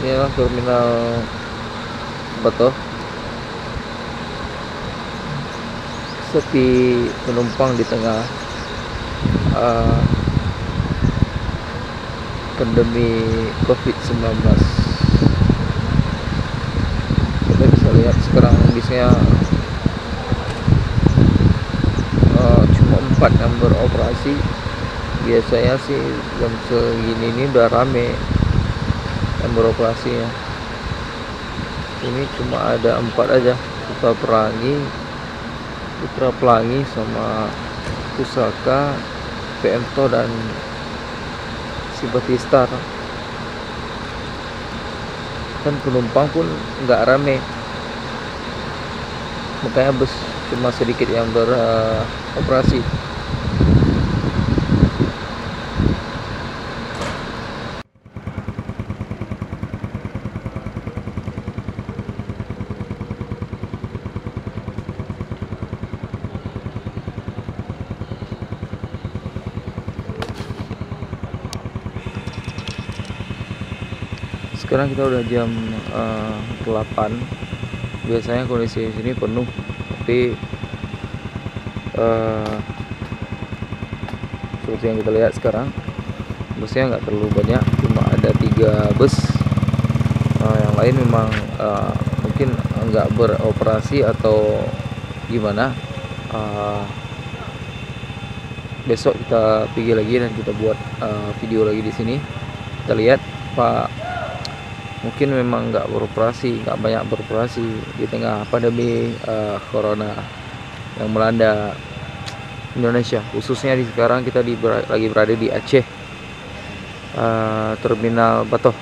Inilah terminal Batoh, sepi penumpang di tengah uh, pandemi COVID-19. Kita bisa lihat sekarang bisnya cuma 4 yang beroperasi. Biasanya sih jam segini ini udah rame yang beroperasi ya. Ini cuma ada 4 aja, Putra Pelangi sama Pusaka, PMTO dan Simpati Star. Dan penumpang pun nggak rame, makanya bus cuma sedikit yang beroperasi. Sekarang kita udah jam 8. Biasanya kondisi sini penuh, tapi seperti yang kita lihat sekarang busnya nggak terlalu banyak, cuma ada 3 bus. Yang lain memang mungkin nggak beroperasi atau gimana. Besok kita pergi lagi dan kita buat video lagi di sini. Kita lihat Pak, mungkin memang nggak banyak beroperasi di tengah pandemi corona yang melanda Indonesia, khususnya sekarang kita lagi berada di Aceh, terminal Batoh.